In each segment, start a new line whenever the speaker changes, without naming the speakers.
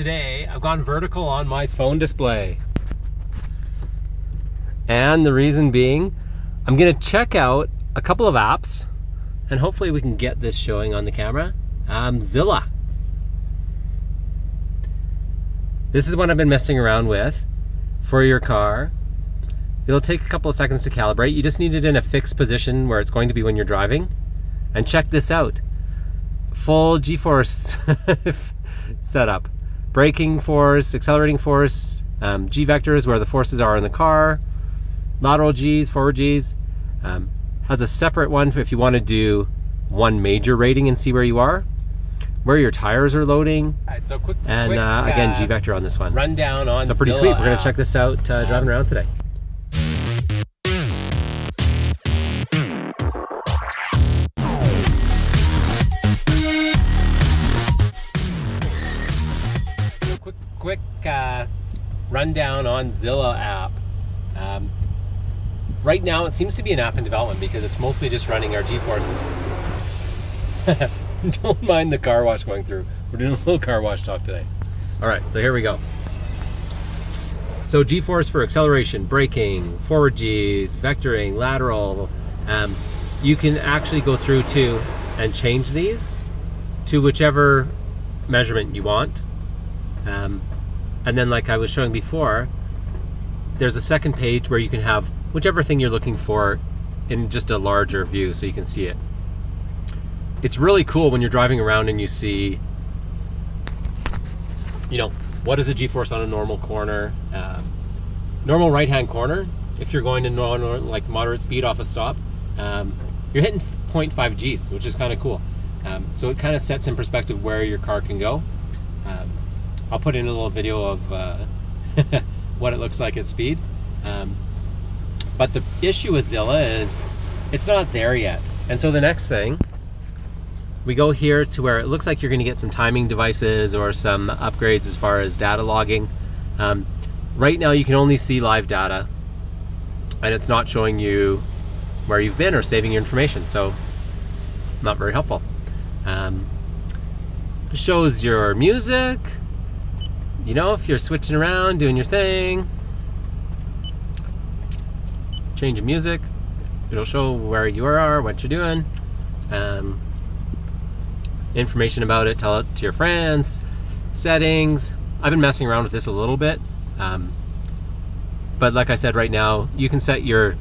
today I've gone vertical on my phone display. And the reason being, I'm gonna check out a couple of apps and hopefully we can get this showing on the camera. Zilla. This is what I've been messing around with for your car. It'll take a couple of seconds to calibrate. You just need it in a fixed position where it's going to be when you're driving. And check this out. Full G-force setup. Braking force, accelerating force, G vectors where the forces are in the car, lateral Gs, forward Gs. Has a separate one if you want to do one major rating and see where you are, where your tires are loading,
so
again G vector on this one.
Rundown on
so pretty
Zilla
sweet. We're gonna
app.
check this out driving around today.
Quick rundown on Zilla app. Right now it seems to be an app in development because it's mostly just running our G-forces. Don't mind the car wash going through. We're doing a little car wash talk today.
All right, so here we go. So G-force for acceleration, braking, forward Gs, vectoring, lateral. You can actually go through too and change these to whichever measurement you want. And then like I was showing before, there's a second page where you can have whichever thing you're looking for in just a larger view so you can see it. It's really cool when you're driving around and you see, you know, what is a G-force on a normal corner, normal right-hand corner. If you're going to like moderate speed off a stop, you're hitting 0.5 Gs, which is kind of cool. So it kind of sets in perspective where your car can go. I'll put in a little video of what it looks like at speed. But the issue with Zilla is it's not there yet. And so the next thing, we go here to where it looks like you're going to get some timing devices or some upgrades as far as data logging. Right now you can only see live data and it's not showing you where you've been or saving your information, so not very helpful. Shows your music, you know, if you're switching around, doing your thing, changing music, it'll show where you are, what you're doing. Information about it, tell it to your friends, settings. I've been messing around with this a little bit, but like I said, right now you can set your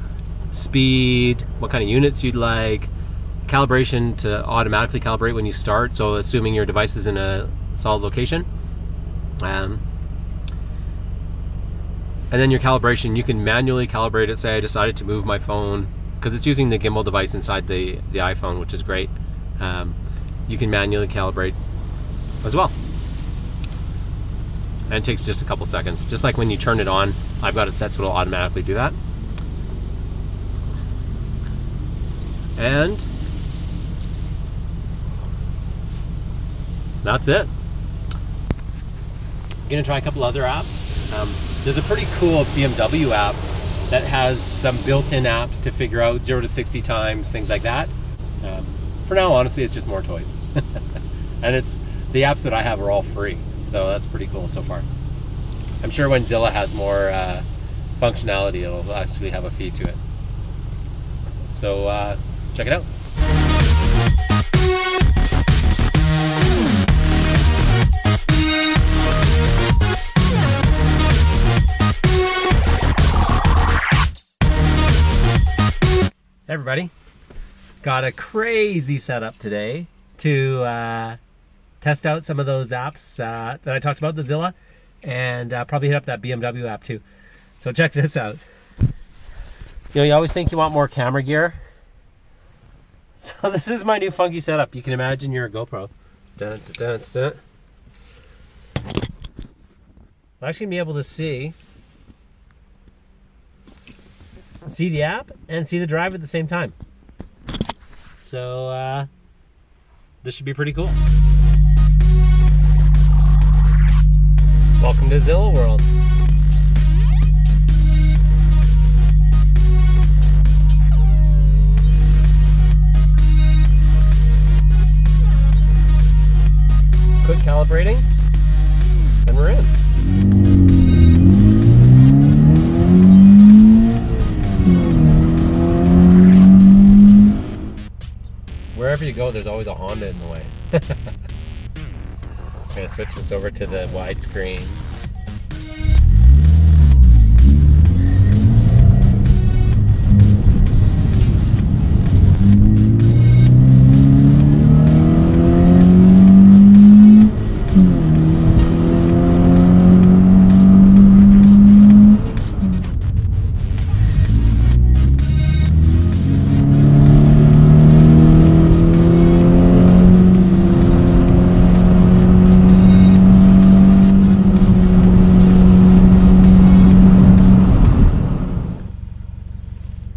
speed, what kind of units you'd like, calibration to automatically calibrate when you start, so assuming your device is in a solid location, and then your calibration, you can manually calibrate it. Say I decided to move my phone because it's using the gimbal device inside the iPhone, which is great. You can manually calibrate as well. And it takes just a couple seconds. Just like when you turn it on, I've got it set so it'll automatically do that. And that's it.
I'm gonna try a couple other apps. There's a pretty cool BMW app that has some built-in apps to figure out 0 to 60 times, things like that. For now, honestly, it's just more toys. And the apps that I have are all free, so that's pretty cool so far. I'm sure when Zilla has more functionality, it'll actually have a fee to it. So check it out.
Hey everybody, got a crazy setup today to test out some of those apps that I talked about, the Zilla, and probably hit up that BMW app too. So check this out. You know, you always think you want more camera gear. So this is my new funky setup. You can imagine you're a GoPro. Dun, dun, dun, dun. I'm actually gonna be able to see the app and see the drive at the same time. So this should be pretty cool. Welcome to Zilla World. Quick calibrating, then
you go, there's always a Honda in the way. I'm gonna switch this over to the widescreen.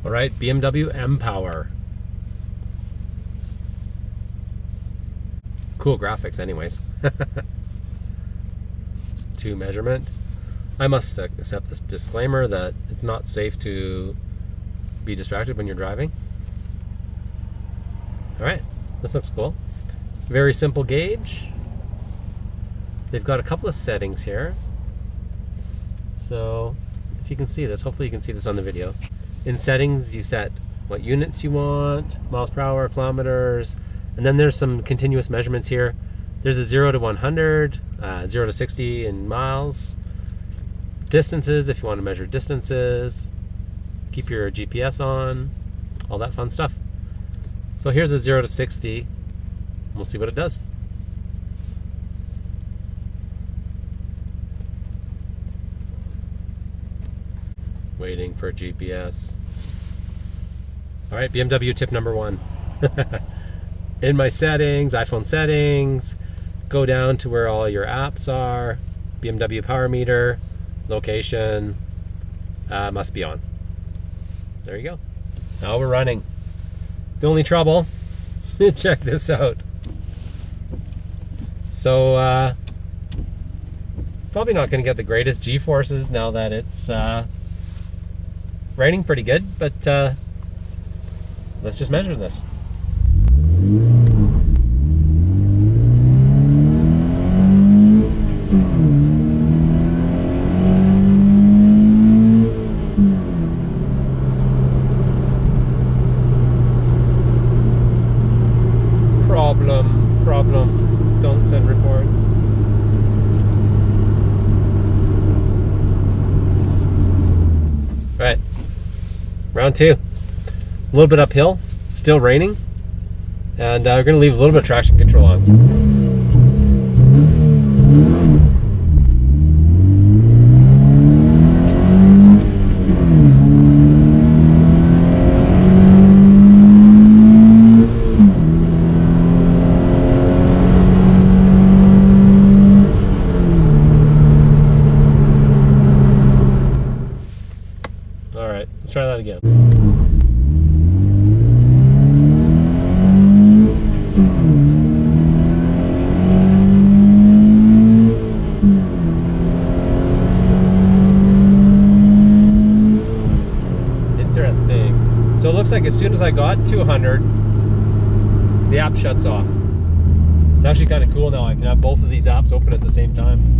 Alright, BMW M Power. Cool graphics anyways. To measurement. I must accept this disclaimer that it's not safe to be distracted when you're driving. Alright, this looks cool. Very simple gauge. They've got a couple of settings here. So, if you can see this, hopefully you can see this on the video. In settings, you set what units you want, miles per hour, kilometers, and then there's some continuous measurements here. There's a 0 to 100, 0 to 60 in miles. Distances, if you want to measure distances. Keep your GPS on, all that fun stuff. So here's a 0 to 60, and we'll see what it does. Waiting for GPS. Alright, BMW tip number 1. In my settings, iPhone settings, go down to where all your apps are, BMW power meter, location, must be on. There you go. Now we're running. The only trouble, check this out. So, probably not going to get the greatest G-forces now that it's raining pretty good, but let's just measure this. Problem, don't send reports. Right. Round 2. A little bit uphill, still raining, and we're going to leave a little bit of traction control on. Alright, let's try that again. Interesting. So it looks like as soon as I got to 100, the app shuts off. It's actually kind of cool now. I can have both of these apps open at the same time.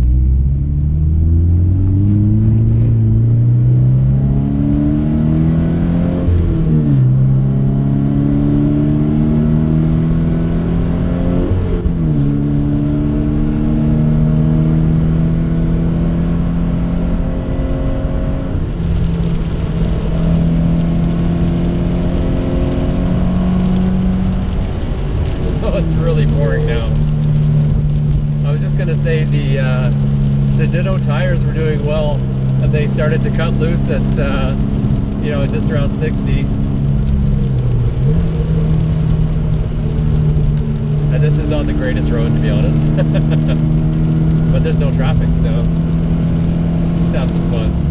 It's really boring now. I was just gonna say the Ditto tires were doing well, and they started to cut loose at you know, just around 60. And this is not the greatest road, to be honest. But there's no traffic, so just have some fun.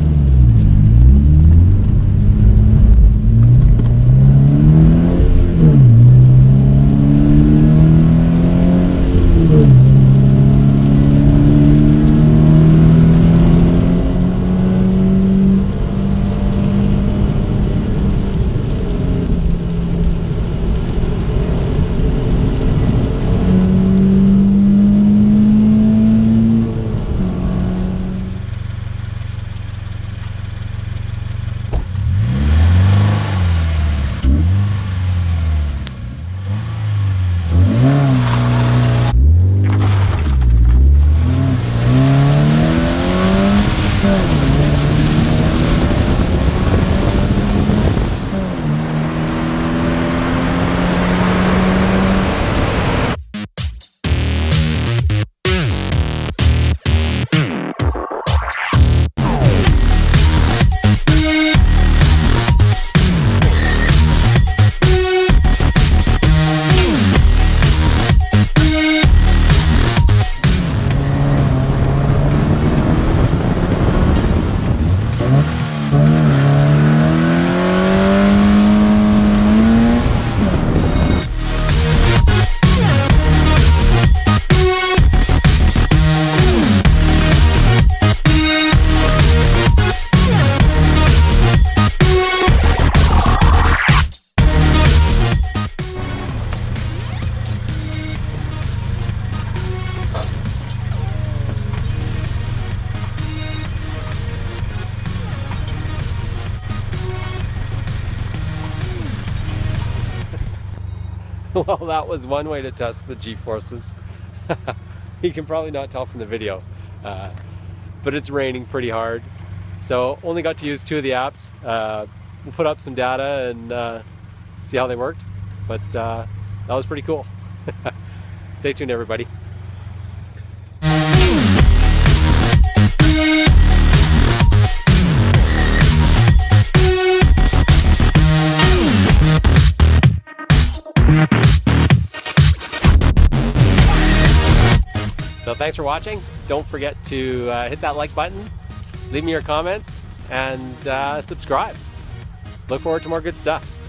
Well, that was one way to test the G-forces. You can probably not tell from the video, but it's raining pretty hard. So only got to use 2 of the apps. We'll put up some data and see how they worked, but that was pretty cool. Stay tuned, everybody. So thanks for watching. Don't forget to hit that like button, leave me your comments, and subscribe. Look forward to more good stuff.